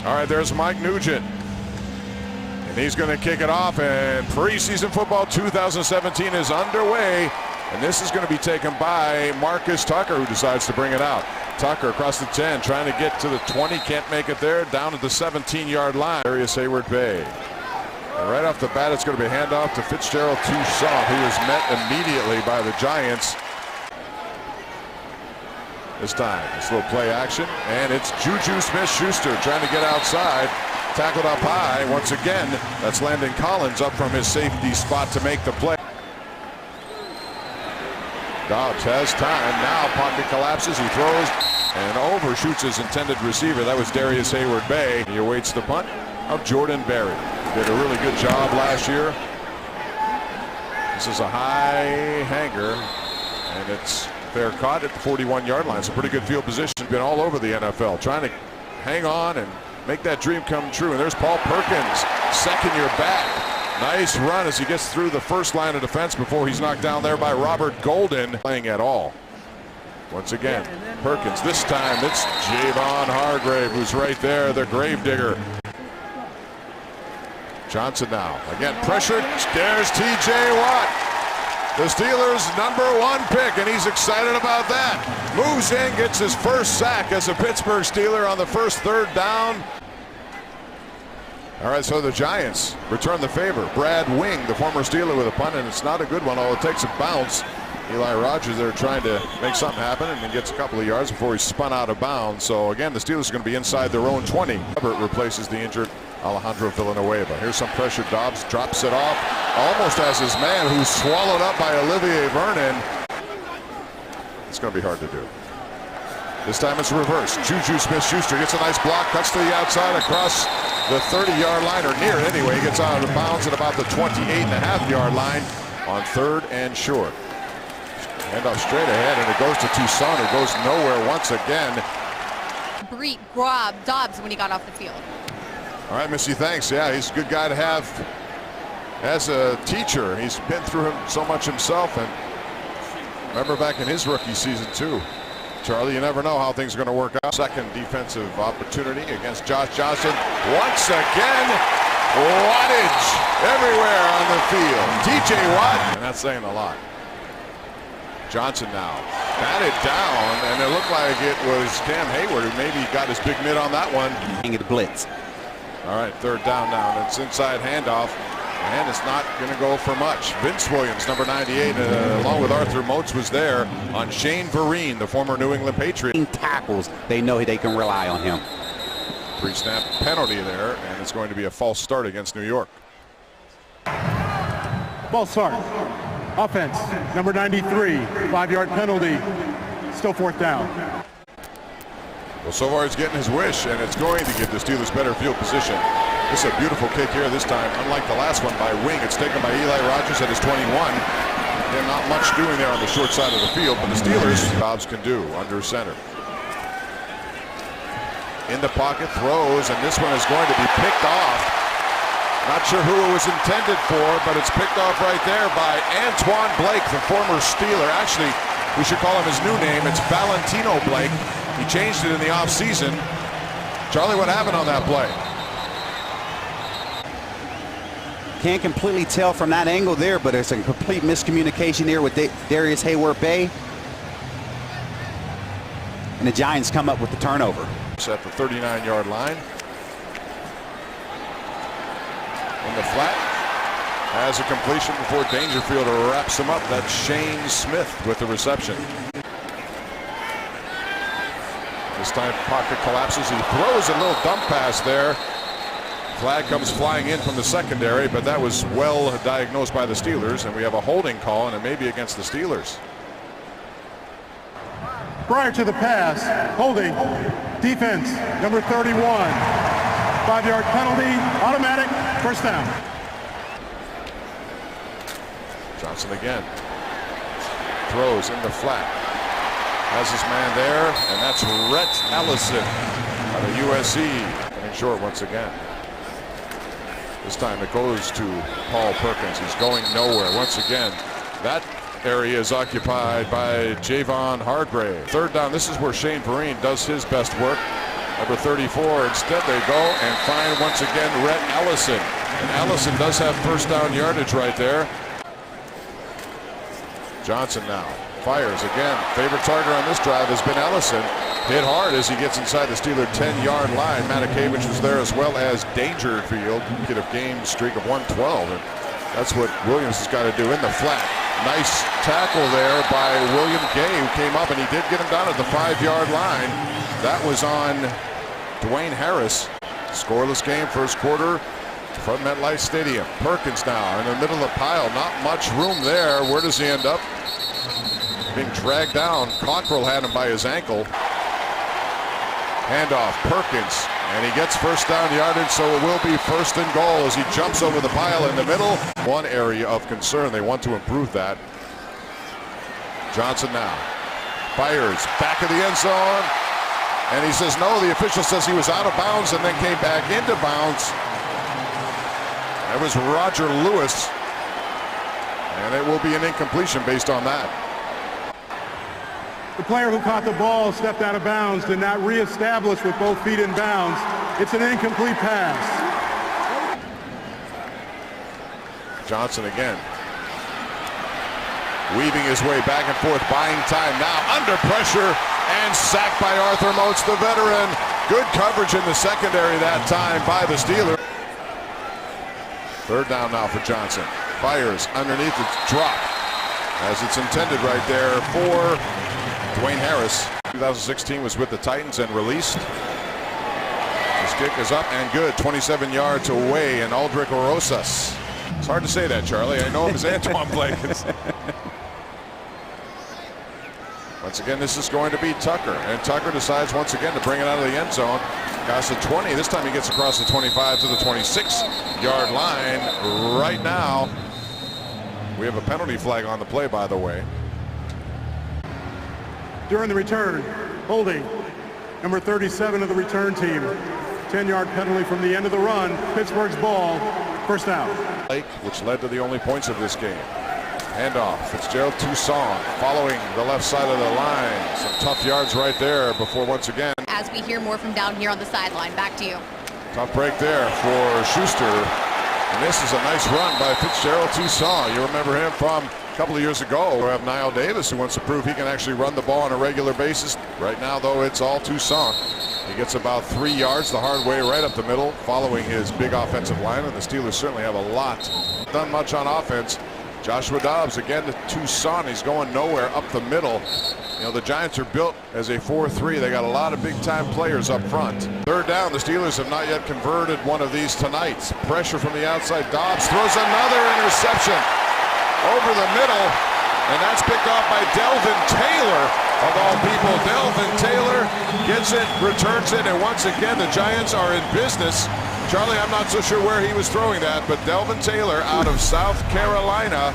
All right, there's Mike Nugent. And he's going to kick it off, and preseason football 2017 is underway. And this is going to be taken by Marcus Tucker, who decides to bring it out. Tucker across the 10, trying to get to the 20, can't make it there, down to the 17-yard line. Darius Hayward-Bay. And right off the bat, it's going to be a handoff to Fitzgerald Toussaint, who is met immediately by the Giants. This time, it's a little play action, and it's Juju Smith-Schuster trying to get outside. Tackled up high. Once again, that's Landon Collins up from his safety spot to make the play. Dobbs has time. Now pocket collapses. He throws and overshoots his intended receiver. That was Darius Hayward-Bay. He awaits the punt of Jordan Berry. Did a really good job last year. This is a high hanger, and it's fair caught at the 41-yard line. It's a pretty good field position. Been all over the NFL, trying to hang on and make that dream come true. And there's Paul Perkins, second year back. Nice run as he gets through the first line of defense before he's knocked down there by Robert Golden. Playing at all. Once again, Perkins. This time it's Javon Hargrave, who's right there, the gravedigger. Johnson now. Again, pressure. There's TJ Watt. The Steelers' #1 pick, and he's excited about that. Moves in, gets his first sack as a Pittsburgh Steeler on the first third down. All right, so the Giants return the favor. Brad Wing, the former Steeler, with a punt, and it's not a good one. All it takes a bounce. Eli Rogers there trying to make something happen, and then gets a couple of yards before he's spun out of bounds. So again, the Steelers are going to be inside their own 20. Hubbard replaces the injured Alejandro Villanueva. Here's some pressure. Dobbs drops it off, almost as his man, who's swallowed up by Olivier Vernon. It's going to be hard to do. This time it's reversed. Juju Smith-Schuster gets a nice block, cuts to the outside across the 30-yard line, or near it anyway. He gets out of bounds at about the 28.5-yard line on third and short. Handoff straight ahead, and it goes to Toussaint, who goes nowhere once again. Breed grabbed Dobbs when he got off the field. All right, Missy, thanks. Yeah, he's a good guy to have as a teacher. He's been through so much himself, and remember back in his rookie season too. Charlie, you never know how things are going to work out. Second defensive opportunity against Josh Johnson. Once again, wattage everywhere on the field. TJ Watt, and that's saying a lot. Johnson now batted down, and it looked like it was Cam Hayward who maybe got his big mid on that one. Blitz. All right, third down now, and it's inside handoff. And it's not going to go for much. Vince Williams, number 98, along with Arthur Moats, was there on Shane Vereen, the former New England Patriot. Tackles, they know they can rely on him. Pre-snap penalty there, and it's going to be a false start against New York. False start. Offense, number 93, 5-yard penalty. Still fourth down. Well, so far he's getting his wish, and it's going to give the Steelers better field position. This is a beautiful kick here this time. Unlike the last one by Wing, it's taken by Eli Rogers at his 21. Again, not much doing there on the short side of the field, but the Steelers, Dobbs can do under center. In the pocket, throws, and this one is going to be picked off. Not sure who it was intended for, but it's picked off right there by Antoine Blake, the former Steeler. Actually, we should call him his new name. It's Valentino Blake. He changed it in the offseason. Charlie, what happened on that play? Can't completely tell from that angle there, but it's a complete miscommunication there with Darius Hayward-Bay. And the Giants come up with the turnover. It's at the 39-yard line. In the flat. Has a completion before Dangerfield wraps him up. That's Shane Smith with the reception. This time pocket collapses. He throws a little dump pass there. Flag comes flying in from the secondary, but that was well diagnosed by the Steelers, and we have a holding call, and it may be against the Steelers. Prior to the pass, holding, defense, number 31. 5-yard penalty, automatic, first down. Johnson again. Throws in the flat. Has his man there, and that's Rhett Ellison out of USC. Coming short once again. This time it goes to Paul Perkins. He's going nowhere. Once again, that area is occupied by Javon Hargrave. Third down. This is where Shane Vereen does his best work. Number 34. Instead, they go and find once again Rhett Ellison. And Ellison does have first down yardage right there. Johnson now fires again. Favorite target on this drive has been Ellison. Hit hard as he gets inside the Steeler 10-yard line. Matakevich was there as well as Dangerfield. Get a game streak of 112. And that's what Williams has got to do in the flat. Nice tackle there by William Gay, who came up, and he did get him down at the 5-yard line. That was on Dwayne Harris. Scoreless game, first quarter from MetLife Stadium. Perkins now in the middle of the pile. Not much room there. Where does he end up? Being dragged down. Cockrell had him by his ankle. Handoff, Perkins, and he gets first down yardage, so it will be first and goal as he jumps over the pile in the middle. One area of concern. They want to improve that. Johnson now fires back of the end zone, and he says no. The official says he was out of bounds and then came back into bounds. That was Roger Lewis, and it will be an incompletion based on that. The player who caught the ball stepped out of bounds, did not reestablish with both feet in bounds. It's an incomplete pass. Johnson again. Weaving his way back and forth, buying time now. Under pressure and sacked by Arthur Moats, the veteran. Good coverage in the secondary that time by the Steelers. Third down now for Johnson. Fires underneath the drop as it's intended right there for Dwayne Harris. 2016 was with the Titans and released. His kick is up and good. 27 yards away, and Aldrich Orosas. It's hard to say that, Charlie. I know him as Antoine Blake. Once again, this is going to be Tucker, and Tucker decides once again to bring it out of the end zone. Across the 20. This time he gets across the 25 to the 26-yard line. Right now, we have a penalty flag on the play, by the way. During the return, holding number 37 of the return team. 10-yard penalty from the end of the run. Pittsburgh's ball, first down. Which led to the only points of this game. Handoff, Fitzgerald Toussaint following the left side of the line. Some tough yards right there before once again. As we hear more from down here on the sideline, back to you. Tough break there for Schuster. And this is a nice run by Fitzgerald Toussaint. You remember him from a couple of years ago. We have Niall Davis, who wants to prove he can actually run the ball on a regular basis. Right now, though, it's all Toussaint. He gets about 3 yards the hard way right up the middle following his big offensive line, and the Steelers certainly have a lot. Done much on offense. Joshua Dobbs again to Toussaint. He's going nowhere up the middle. You know, the Giants are built as a 4-3. They got a lot of big-time players up front. Third down, the Steelers have not yet converted one of these tonight. Pressure from the outside. Dobbs throws another interception over the middle, and that's picked off by Delvin Taylor, of all people. Delvin Taylor gets it, returns it, and once again, the Giants are in business. Charlie, I'm not so sure where he was throwing that, but Delvin Taylor out of South Carolina,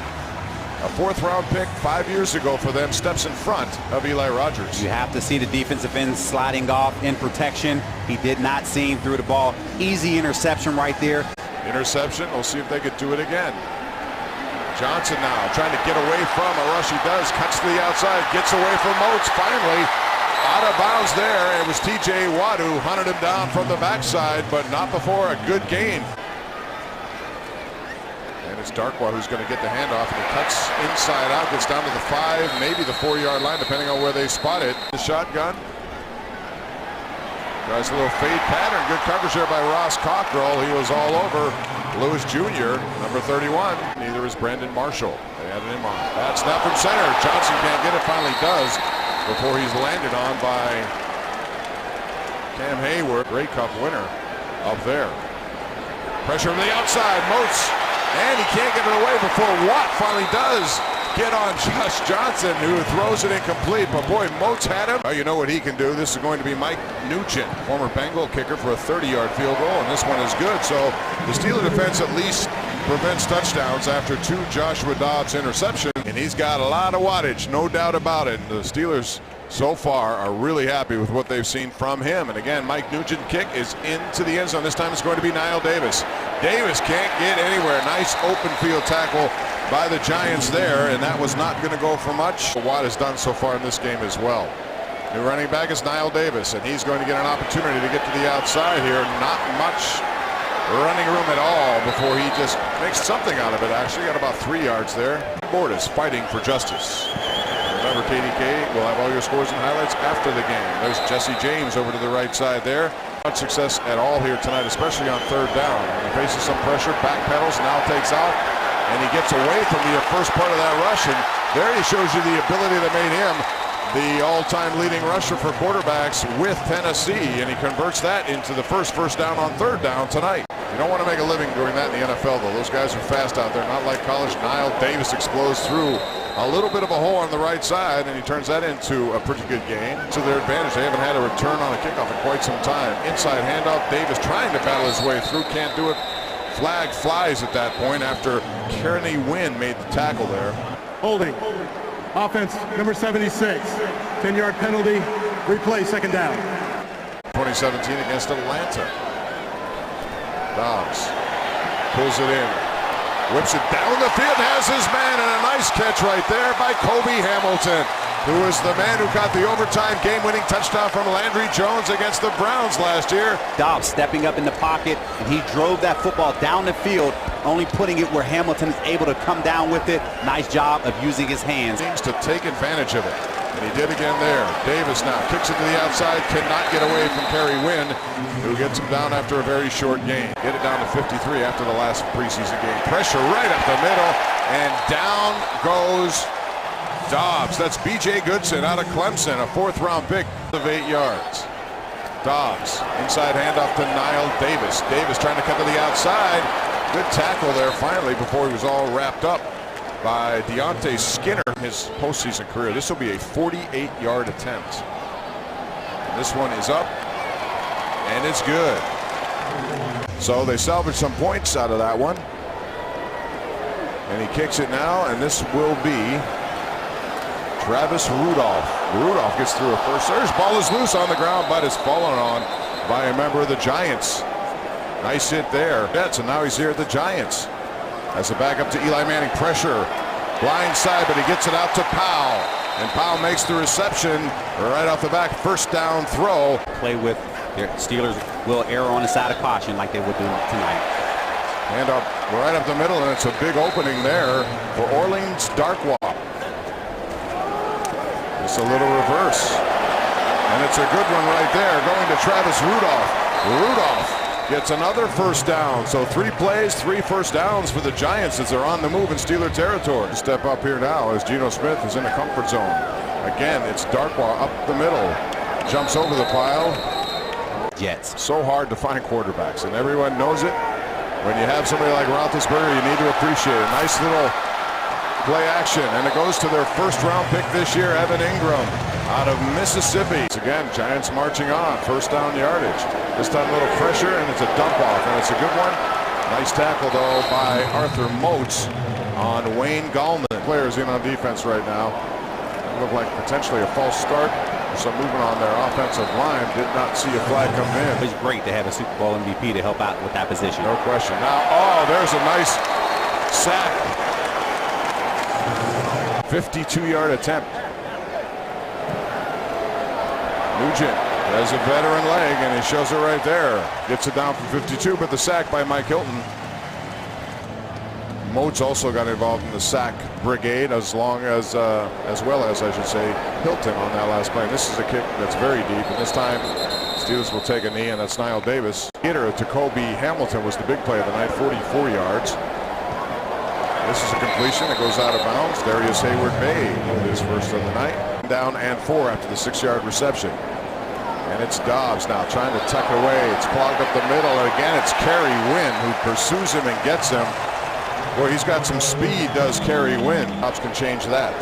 a 4th-round pick 5 years ago for them, steps in front of Eli Rogers. You have to see the defensive end sliding off in protection. He did not see him through the ball. Easy interception right there. Interception. We'll see if they could do it again. Johnson now trying to get away from a rush. He does. Cuts to the outside. Gets away from Moats. Finally out of bounds there. It was T.J. Watt who hunted him down from the backside, but not before a good gain. And it's Darkwa who's going to get the handoff, and he cuts inside out, gets down to the 5, maybe the 4-yard line, depending on where they spot it. The shotgun. Tries a little fade pattern. Good coverage there by Ross Cockrell. He was all over Lewis Jr., number 31. Neither is Brandon Marshall. They had him on. Bad snap from center. Johnson can't get it. Finally does before he's landed on by Cam Hayward. Grey Cup winner up there. Pressure from the outside. Moats. And he can't get it away before Watt finally does get on Josh Johnson, who throws it incomplete. But boy, Moats had him. Well, you know what he can do. This is going to be Mike Nugent, former Bengal kicker, for a 30-yard field goal, and this one is good. So the Steeler defense at least prevents touchdowns after 2 Joshua Dobbs interceptions. And he's got a lot of wattage, no doubt about it. The Steelers so far are really happy with what they've seen from him. And again, Mike Nugent kick is into the end zone. This time it's going to be Niall Davis. Davis can't get anywhere. Nice open field tackle by the Giants there, and that was not going to go for much. Watt has done so far in this game as well. New running back is Niall Davis, and he's going to get an opportunity to get to the outside here. Not much running room at all before he just makes something out of it. Actually got about 3 yards there. Bordas fighting for justice. Remember, KDK will have all your scores and highlights after the game. There's Jesse James over to the right side there. Not success at all here tonight, especially on third down. He faces some pressure, backpedals, now takes off, and he gets away from the first part of that rush. And there he shows you the ability that made him the all-time leading rusher for quarterbacks with Tennessee, and he converts that into the first down on third down tonight. You don't want to make a living doing that in the NFL, though. Those guys are fast out there, not like college. Niall Davis explodes through a little bit of a hole on the right side, and he turns that into a pretty good gain. To their advantage, they haven't had a return on a kickoff in quite some time. Inside handoff, Davis trying to battle his way through, can't do it. Flag flies at that point after Kearney Wynn made the tackle there. Holding. Offense, number 76. 10-yard penalty. Replay, second down. 2017 against Atlanta. Dobbs pulls it in. Whips it down the field, has his man, and a nice catch right there by Kobe Hamilton, who was the man who got the overtime game-winning touchdown from Landry Jones against the Browns last year. Dobbs stepping up in the pocket, and he drove that football down the field, only putting it where Hamilton is able to come down with it. Nice job of using his hands. Seems to take advantage of it, and he did again there. Davis now kicks it to the outside, cannot get away from Kerry Wynn, who gets him down after a very short game. Get it down to 53 after the last preseason game. Pressure right up the middle, and down goes Dobbs. That's B.J. Goodson out of Clemson, a 4th-round pick of 8 yards. Dobbs, inside handoff to Niall Davis. Davis trying to cut to the outside. Good tackle there finally before he was all wrapped up by Deontay Skinner in his postseason career. This will be a 48-yard attempt. This one is up, and it's good. So they salvage some points out of that one. And he kicks it now, and this will be Travis Rudolph. Rudolph gets through a first surge. Ball is loose on the ground, but is fallen on by a member of the Giants. Nice hit there. And now he's here at the Giants. As a backup to Eli Manning. Pressure. Blind side, but he gets it out to Powell. And Powell makes the reception right off the back. First down throw. Play with their Steelers will err on the side of caution like they would do tonight. Hand up right up the middle, and it's a big opening there for Orleans Darkwa. It's a little reverse, and it's a good one right there going to Travis Rudolph. Rudolph gets another first down. So 3 plays, 3 first downs for the Giants as they're on the move in Steeler territory. Step up here now as Geno Smith is in a comfort zone. Again, it's Darkwa up the middle. Jumps over the pile. Jets. So hard to find quarterbacks, and everyone knows it. When you have somebody like Roethlisberger, you need to appreciate it. Nice little play action, and it goes to their 1st-round pick this year, Evan Ingram, out of Mississippi. Again, Giants marching on, 1st down yardage. This time a little pressure, and it's a dump off, and it's a good one. Nice tackle, though, by Arthur Moats on Wayne Gallman. Players in on defense right now. It looked like potentially a false start. Some movement on their offensive line. Did not see a flag come in. It's great to have a Super Bowl MVP to help out with that position. No question. Now, oh, there's a nice sack. 52-yard attempt. Nugent has a veteran leg, and he shows it right there. Gets it down from 52, but the sack by Mike Hilton. Moats also got involved in the sack brigade, as well as I should say, Hilton on that last play. And this is a kick that's very deep, and this time Steelers will take a knee, and that's Niall Davis. Hitter to Kobe Hamilton was the big play of the night, 44 yards. This is a completion that goes out of bounds. Darius Hayward-Bay with his first of the night. Down and 4 after the 6-yard reception. And it's Dobbs now trying to tuck away. It's clogged up the middle, and again it's Kerry Wynn who pursues him and gets him. Boy, he's got some speed, does Kerry Wynn. Dobbs can change that.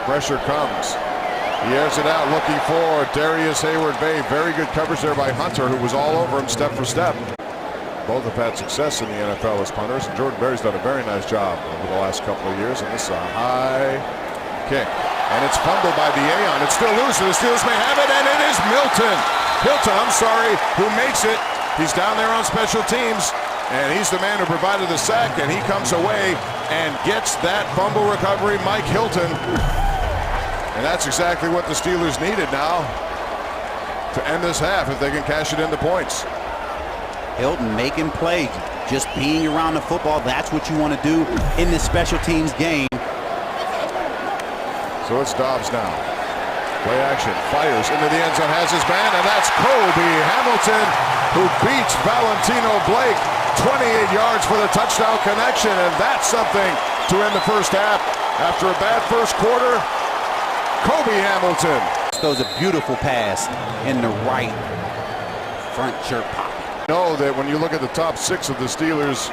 Pressure comes. He airs it out, looking for Darius Hayward-Bay. Very good coverage there by Hunter, who was all over him step for step. Both have had success in the NFL as punters, and Jordan Berry's done a very nice job over the last couple of years. And this is a high kick. And it's fumbled by Aon. It's still loose, and the Steelers may have it, and it is Hilton, who makes it. He's down there on special teams. And he's the man who provided the sack, and he comes away and gets that fumble recovery. Mike Hilton And that's exactly what the Steelers needed now to end this half if they can cash it into points. Hilton making plays, just being around the football. That's what you want to do in this special teams game. So it's Dobbs now. Play action, fires into the end zone, has his man, and that's Kobe Hamilton, who beats Valentino Blake 28 yards for the touchdown connection, and that's something to end the first half. After a bad first quarter, Kobe Hamilton. Throws a beautiful pass in the right front shirt pocket. Know that when you look at the top 6 of the Steelers,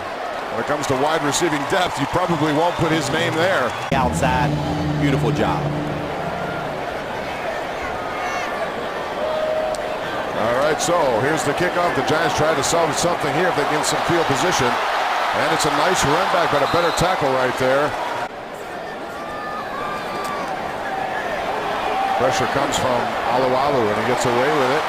when it comes to wide receiving depth, you probably won't put his name there. Outside, beautiful job. All right, so here's the kickoff. The Giants try to salvage something here if they get some field position. And it's a nice run back, but a better tackle right there. Pressure comes from Alualu, and he gets away with it.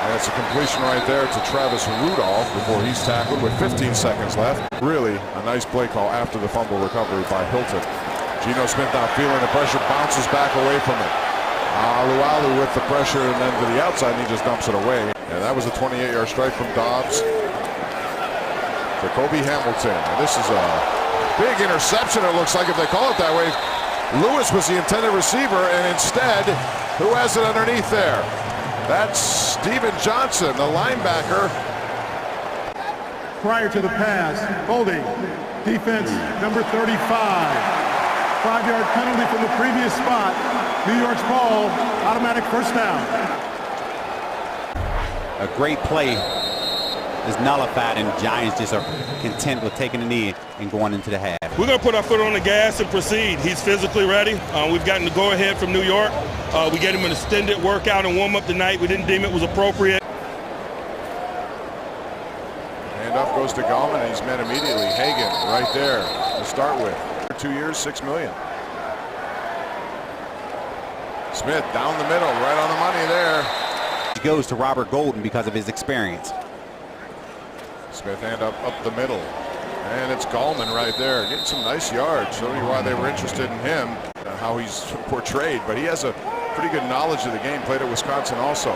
And it's a completion right there to Travis Rudolph before he's tackled with 15 seconds left. Really a nice play call after the fumble recovery by Hilton. Geno Smith now feeling the pressure, bounces back away from it. Alualu with the pressure and then to the outside, and he just dumps it away. And that was a 28-yard strike from Dobbs to Kobe Hamilton. And this is a big interception, it looks like, if they call it that way. Lewis was the intended receiver, and instead, who has it underneath there? That's Steven Johnson, the linebacker. Prior to the pass, holding, defense number 35. 5-yard penalty from the previous spot. New York's ball, automatic first down. A great play is nullified, and Giants just are content with taking the knee and going into the half. We're going to put our foot on the gas and proceed. He's physically ready. We've gotten the go-ahead from New York. We gave him an extended workout and warm-up tonight. We didn't deem it was appropriate. Handoff goes to Gallman, and he's met immediately. Hagan right there to start with. 2 years, $6 million. Smith down the middle, right on the money there. He goes to Robert Golden because of his experience. Smith hand up the middle. And it's Gallman right there, getting some nice yards. Showing you why they were interested in him, how he's portrayed. But he has a pretty good knowledge of the game. Played at Wisconsin also.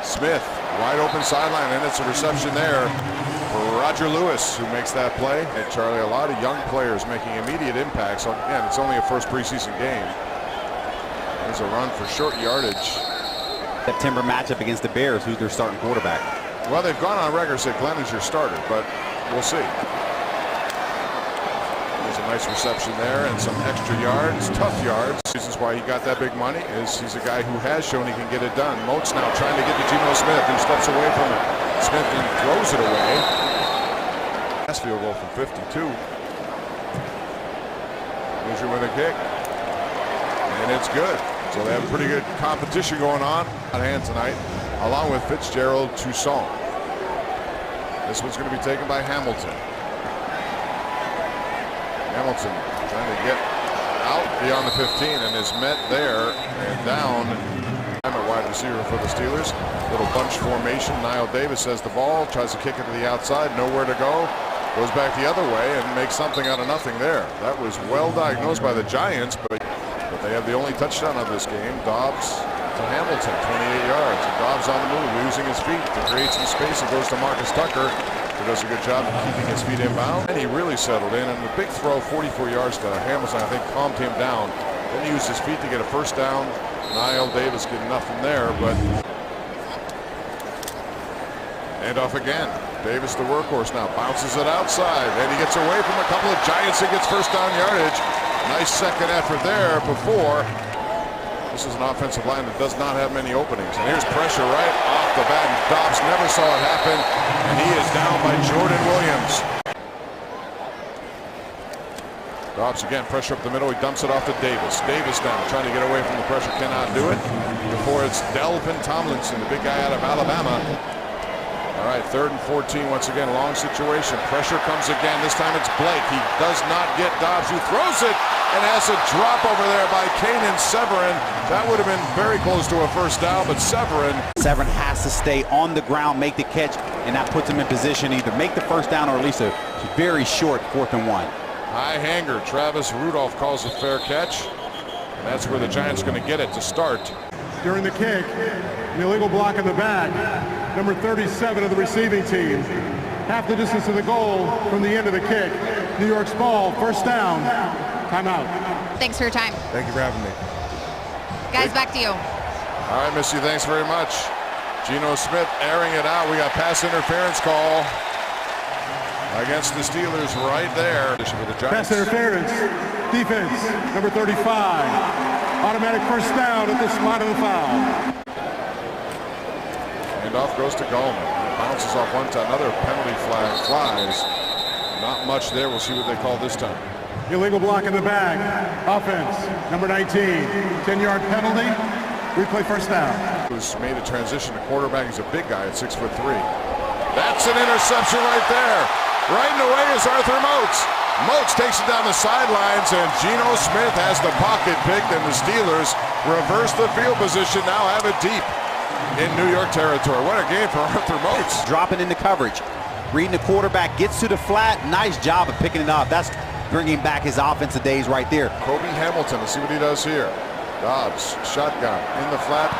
Smith, wide open sideline, and it's a reception there for Roger Lewis, who makes that play. And Charlie, a lot of young players making immediate impacts. Again, it's only a first preseason game. There's a run for short yardage. September matchup against the Bears, who's their starting quarterback. Well, they've gone on record said Glenn is your starter, but we'll see. There's a nice reception there and some extra yards, tough yards. Reasons why he got that big money is he's a guy who has shown he can get it done. Moats now trying to get to Geno Smith, who steps away from it. Smith then throws it away. Last field goal from 52. Hoosier with a kick. And it's good. So they have a pretty good competition going on hand tonight, along with Fitzgerald Toussaint. This one's going to be taken by Hamilton. Hamilton trying to get out beyond the 15 and is met there and down. I'm a wide receiver for the Steelers. Little bunch formation. Niall Davis has the ball, tries to kick it to the outside, nowhere to go. Goes back the other way and makes something out of nothing there. That was well diagnosed by the Giants, but they have the only touchdown of this game. Dobbs to Hamilton, 28 yards. And Dobbs on the move, using his feet to create some space. It goes to Marcus Tucker, who does a good job of keeping his feet inbound. And he really settled in. And the big throw, 44 yards to Hamilton, I think calmed him down. Then he used his feet to get a first down. Niall Davis getting nothing there, but handoff again. Davis, the workhorse, now bounces it outside. And he gets away from a couple of Giants and gets first down yardage. Nice second effort there before. This is an offensive line that does not have many openings. And here's pressure right off the bat. And Dobbs never saw it happen. And he is down by Jordan Williams. Dobbs again, pressure up the middle. He dumps it off to Davis. Davis now trying to get away from the pressure. Cannot do it. Before it's Delvin Tomlinson, the big guy out of Alabama. All right, 3rd and 14. Once again, long situation. Pressure comes again. This time it's Blake. He does not get Dobbs, who throws it and has a drop over there by Kanan Severin. That would have been very close to a first down, but Severin has to stay on the ground, make the catch, and that puts him in position either make the first down or at least a very short 4th and 1. High hanger. Travis Rudolph calls a fair catch. And that's where the Giants are going to get it to start. During the kick, an illegal block in the back, number 37 of the receiving team. Half the distance to the goal from the end of the kick. New York's ball, first down, timeout. Thanks for your time. Thank you for having me. Guys, back to you. All right, Missy, thanks very much. Geno Smith airing it out. We got pass interference call against the Steelers right there. With the Giants. Pass interference, defense, number 35. Automatic first down at the spot of the foul. Handoff goes to Gallman. It bounces off one time. Another penalty flag flies. Not much there. We'll see what they call this time. Illegal block in the back. Offense, number 19. 10-yard penalty. Replay first down. Who's made a transition to quarterback. He's a big guy at 6'3". That's an interception right there. Right in the way is Arthur Moats. Moats takes it down the sidelines, and Geno Smith has the pocket picked, and the Steelers reverse the field position, now have it deep in New York territory. What a game for Arthur Moats. Dropping into coverage. Reading the quarterback, gets to the flat. Nice job of picking it up. That's bringing back his offensive days right there. Kobe Hamilton, let's see what he does here. Dobbs, shotgun, in the flat,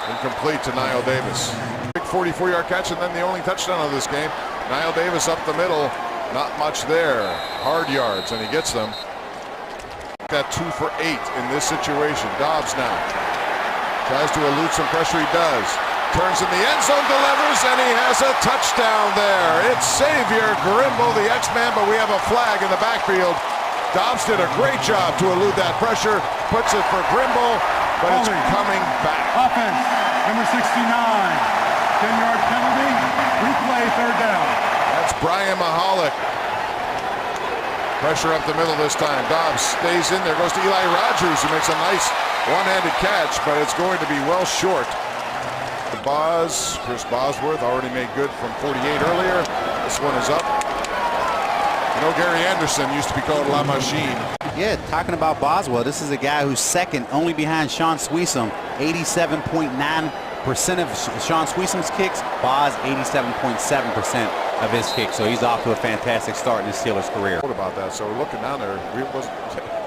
incomplete to Niall Davis. Big 44-yard catch, and then the only touchdown of this game. Niall Davis up the middle, not much there. Hard yards, and he gets them. That 2 for 8 in this situation. Dobbs now tries to elude some pressure. He does. Turns in the end zone, delivers, and he has a touchdown there. It's Xavier Grimble, the X-Man, but we have a flag in the backfield. Dobbs did a great job to elude that pressure, puts it for Grimble, but it's coming back. Offense, number 69. 10-yard penalty, replay third down. That's Brian Mahalik. Pressure up the middle this time. Dobbs stays in there, goes to Eli Rogers, who makes a nice one-handed catch, but it's going to be well short. Chris Bosworth already made good from 48 earlier. This one is up. You know, Gary Anderson used to be called La Machine. Yeah, talking about Boswell, this is a guy who's second only behind Sean Sweesum. 87.9% of Sean Sweesum's kicks. Boz 87.7% of his kicks. So he's off to a fantastic start in his Steelers career. What about that? So looking down there, we was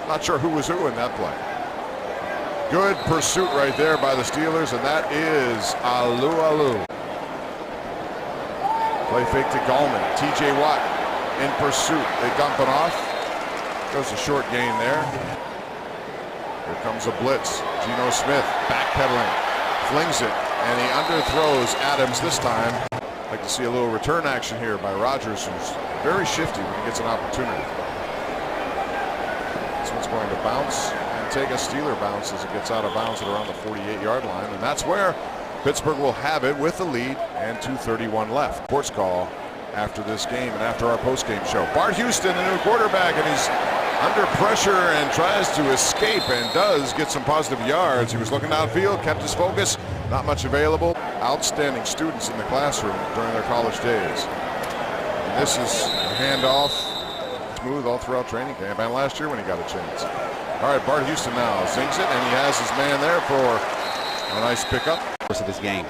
not sure who was who in that play. Good pursuit right there by the Steelers, and that is Alu. Play fake to Gallman. T.J. Watt in pursuit. They dump it off. Goes a short gain there. Here comes a blitz. Geno Smith backpedaling. Flings it, and he underthrows Adams this time. Like to see a little return action here by Rogers, who's very shifty when he gets an opportunity. This one's going to bounce and take a Steeler bounce as it gets out of bounds at around the 48-yard line, and that's where Pittsburgh will have it with the lead and 2:31 left. Sports call after this game and after our post-game show. Bart Houston, the new quarterback, and he's under pressure and tries to escape and does get some positive yards. He was looking downfield, kept his focus, not much available. Outstanding students in the classroom during their college days. And this is a handoff, smooth all throughout training camp and last year when he got a chance. All right, Bart Houston now zings it, and he has his man there for a nice pickup. Of this game.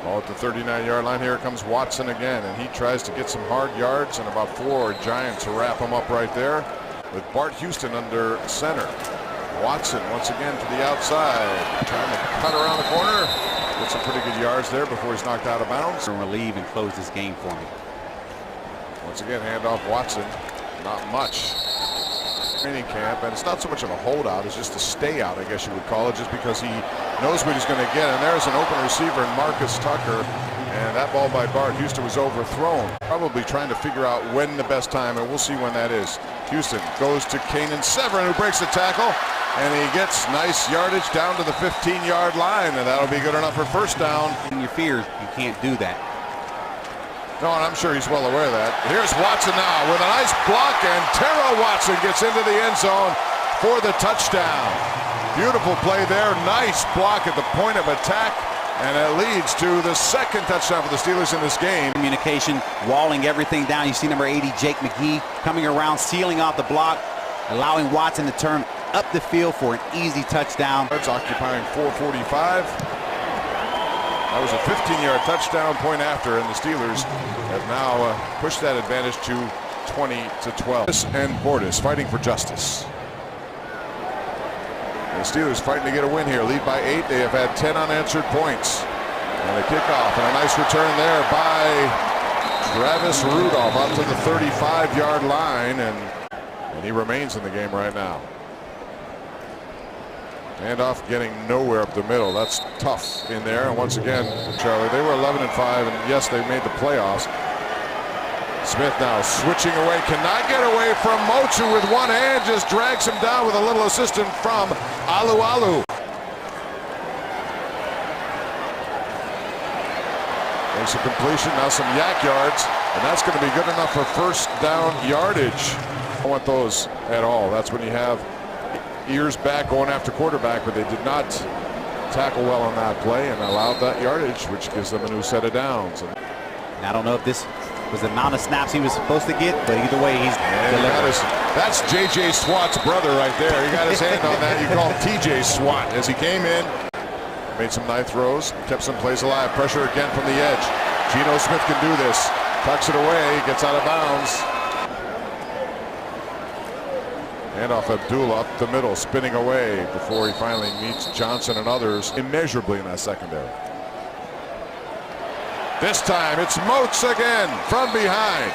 Ball at the 39-yard line. Here comes Watson again, and he tries to get some hard yards, and about 4 Giants wrap him up right there with Bart Houston under center. Watson once again to the outside, trying to cut around the corner. Get some pretty good yards there before he's knocked out of bounds. Relieve and close this game for me. Once again, handoff Watson. Not much. Training camp, and it's not so much of a holdout, it's just a stay out, I guess you would call it, just because he knows what he's going to get. And there's an open receiver in Marcus Tucker, and that ball by Bart Houston was overthrown. Probably trying to figure out when the best time, and we'll see when that is. Houston goes to Kanan Severin, who breaks the tackle, and he gets nice yardage down to the 15-yard line, and that'll be good enough for first down. In your fears, you can't do that. No, and I'm sure he's well aware of that. Here's Watson now with a nice block, and Terrell Watson gets into the end zone for the touchdown. Beautiful play there. Nice block at the point of attack, and it leads to the second touchdown for the Steelers in this game. Communication, walling everything down. You see number 80, Jake McGee, coming around, sealing off the block, allowing Watson to turn up the field for an easy touchdown. It's occupying 445. That was a 15-yard touchdown point after, and the Steelers have now pushed that advantage to 20-12. And Bordas fighting for justice. Steelers fighting to get a win here. Lead by 8. They have had 10 unanswered points. And a kickoff and a nice return there by Travis Rudolph up to the 35-yard line, and he remains in the game right now. Handoff getting nowhere up the middle. That's tough in there. And once again, Charlie, they were 11-5, and yes, they made the playoffs. Smith now switching away, cannot get away from Mochu with one hand, just drags him down with a little assistance from Alualu. Makes a completion, now some yak yards, and that's going to be good enough for first down yardage. I don't want those at all. That's when you have ears back going after quarterback, but they did not tackle well on that play and allowed that yardage, which gives them a new set of downs. And I don't know if this was the amount of snaps he was supposed to get, but either way, he's delivered. That's J.J. Swatt's brother right there. He got his hand on that. You call him T.J. Swatt as he came in. Made some nice throws, kept some plays alive. Pressure again from the edge. Geno Smith can do this. Tucks it away, gets out of bounds. Handoff Abdullah up the middle, spinning away before he finally meets Johnson and others immeasurably in that secondary. This time it's Moats again from behind.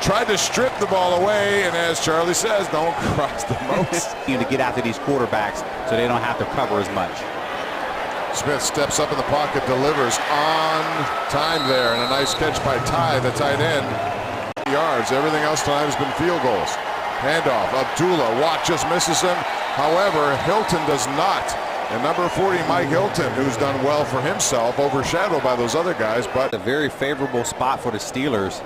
Tried to strip the ball away, and as Charlie says, don't cross the Moats. To get after these quarterbacks so they don't have to cover as much. Smith steps up in the pocket, delivers on time there, and a nice catch by Ty, the tight end. Yards. Everything else tonight has been field goals. Handoff. Abdullah. Watt just misses him. However, Hilton does not. And number 40, Mike Hilton, who's done well for himself, overshadowed by those other guys. But a very favorable spot for the Steelers.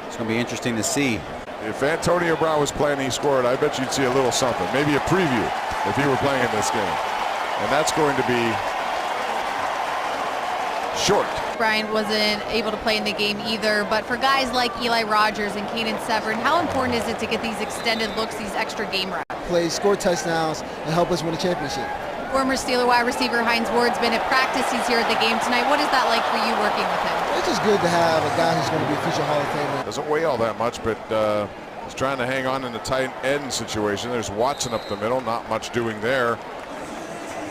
It's going to be interesting to see. If Antonio Brown was playing and he scored, I bet you'd see a little something. Maybe a preview if he were playing in this game. And that's going to be short. Bryant wasn't able to play in the game either, but for guys like Eli Rogers and Kaden Severin, how important is it to get these extended looks, these extra game reps? Play, score touchdowns, and help us win a championship. Former Steeler wide receiver Hines Ward's been at practice. He's here at the game tonight. What is that like for you working with him? It's just good to have a guy who's going to be a future Hall of Famer. Doesn't weigh all that much, but he's trying to hang on in a tight end situation. There's Watson up the middle, not much doing there.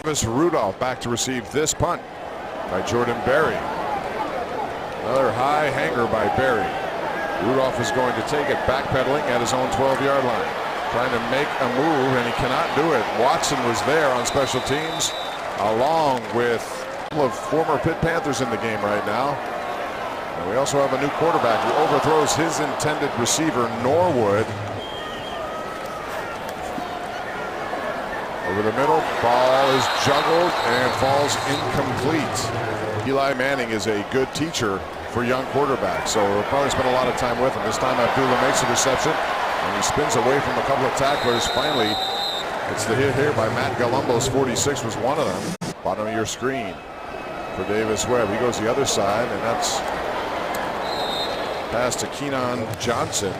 Travis Rudolph back to receive this punt by Jordan Berry. Another high hanger by Berry. Rudolph is going to take it, backpedaling at his own 12-yard line. Trying to make a move, and he cannot do it. Watson was there on special teams, along with a couple of former Pitt Panthers in the game right now. And we also have a new quarterback who overthrows his intended receiver, Norwood. Over the middle, ball is juggled and falls incomplete. Eli Manning is a good teacher for young quarterbacks, so he'll probably spend a lot of time with him. This time Abdullah makes a reception, and he spins away from a couple of tacklers. Finally, it's the hit here by Matt Galumbo's 46 was one of them. Bottom of your screen for Davis Webb. He goes the other side, and that's pass to Keenan Johnson.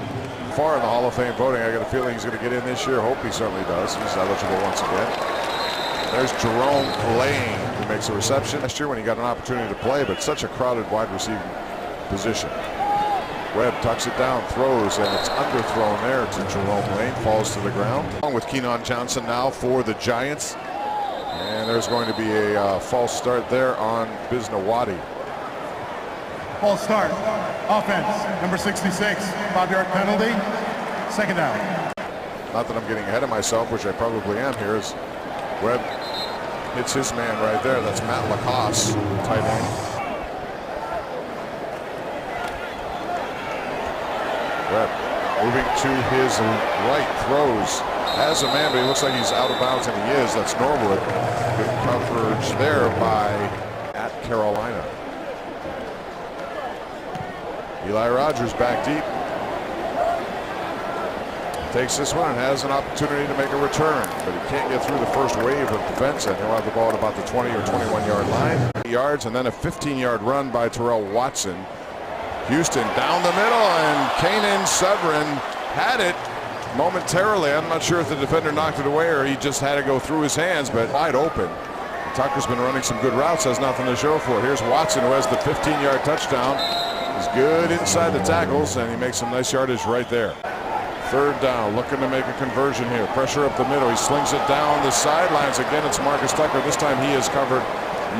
Far in the Hall of Fame voting. I got a feeling he's going to get in this year. Hope he certainly does. He's eligible once again. There's Jerome Lane, who makes a reception last year when he got an opportunity to play, but such a crowded wide receiving position. Webb tucks it down, throws, and it's underthrown there to Jerome Lane. Falls to the ground. Along with Keenan Johnson now for the Giants. And there's going to be a false start there on Bisnawadi. False start. Offense, number 66, 5-yard penalty. Second down. Not that I'm getting ahead of myself, which I probably am here, as Webb hits his man right there. That's Matt Lacoste, tight end. Webb moving to his right, throws. Has a man, but he looks like he's out of bounds, and he is. That's Norwood. Good coverage there by at Carolina. Eli Rogers back deep. Takes this one and has an opportunity to make a return, but he can't get through the first wave of defense, and he'll have the ball at about the 20 or 21-yard line. 8 yards, and then a 15-yard run by Terrell Watson. Houston down the middle, and Kanan Severin had it momentarily. I'm not sure if the defender knocked it away or he just had to go through his hands, but wide open. Tucker's been running some good routes, has nothing to show for it. Here's Watson, who has the 15-yard touchdown. He's good inside the tackles, and he makes some nice yardage right there. Third down, looking to make a conversion here. Pressure up the middle. He slings it down the sidelines. Again, it's Marcus Tucker. This time he is covered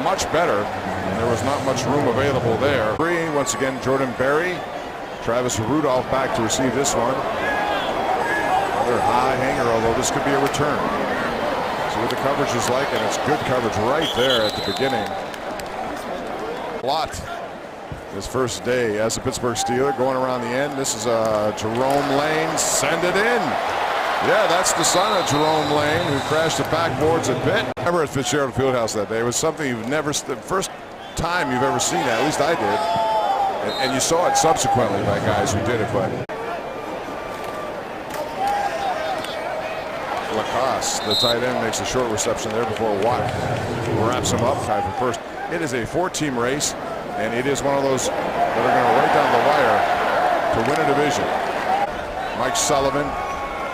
much better, and there was not much room available there. Once again, Jordan Berry. Travis Rudolph back to receive this one. Another high hanger, although this could be a return. See what the coverage is like, and it's good coverage right there at the beginning. Lot. His first day as a Pittsburgh Steeler, going around the end. This is Jerome Lane. Send it in. Yeah, that's the son of Jerome Lane, who crashed the backboards at Pitt. Never at Fitzgerald Fieldhouse that day. It was something you've never, the first time you've ever seen that. At least I did. And you saw it subsequently by guys who did it. But Lacoste, the tight end, makes a short reception there before Watt wraps him up. Time for first. It is a 4-team race. And it is one of those that are going to right down the wire to win a division. Mike Sullivan,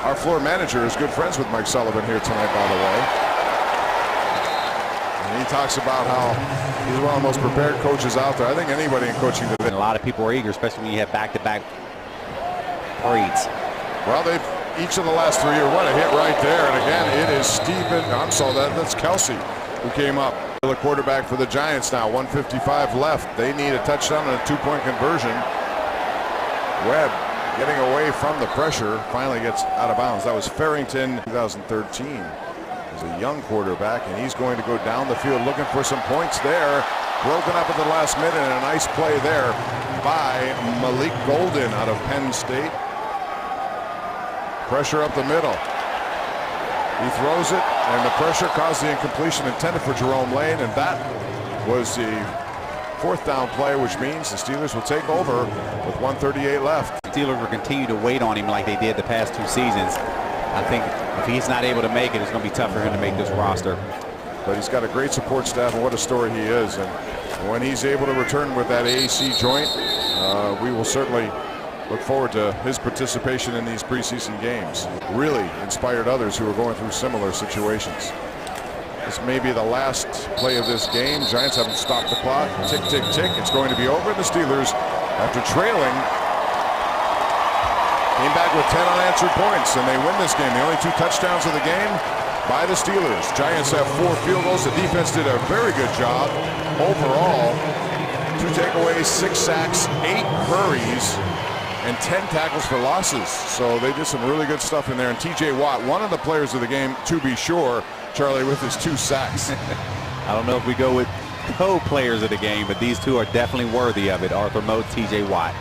our floor manager, is good friends with Mike Sullivan here tonight, by the way. And he talks about how he's one of the most prepared coaches out there. I think anybody in coaching division. A lot of people are eager, especially when you have back-to-back parades. Well, they've each of the last 3 years. What a hit right there. And again, it is Stephen. I'm sorry, that's Kelsey who came up. The quarterback for the Giants now, 1:55 left. They need a touchdown and a 2-point conversion. Webb getting away from the pressure, finally gets out of bounds. That was Farrington, 2013. He's a young quarterback, and he's going to go down the field looking for some points there. Broken up at the last minute, and a nice play there by Malik Golden out of Penn State. Pressure up the middle. He throws it, and the pressure caused the incompletion intended for Jerome Lane, and that was the 4th down play, which means the Steelers will take over with 1:38 left. The Steelers will continue to wait on him like they did the past 2 seasons. I think if he's not able to make it, it's going to be tough for him to make this roster. But he's got a great support staff, and what a story he is. And when he's able to return with that AAC joint, we will certainly look forward to his participation in these preseason games. Really inspired others who are going through similar situations. This may be the last play of this game. Giants haven't stopped the clock. Tick, tick, tick. It's going to be over. The Steelers, after trailing, came back with 10 unanswered points, and they win this game. The only 2 touchdowns of the game by the Steelers. Giants have 4 field goals. The defense did a very good job overall. 2 takeaways, 6 sacks, 8 hurries, and 10 tackles for losses. So they did some really good stuff in there. And TJ Watt, one of the players of the game, to be sure, Charlie, with his 2 sacks. I don't know if we go with co-players of the game, but these 2 are definitely worthy of it. Arthur Mote, TJ Watt.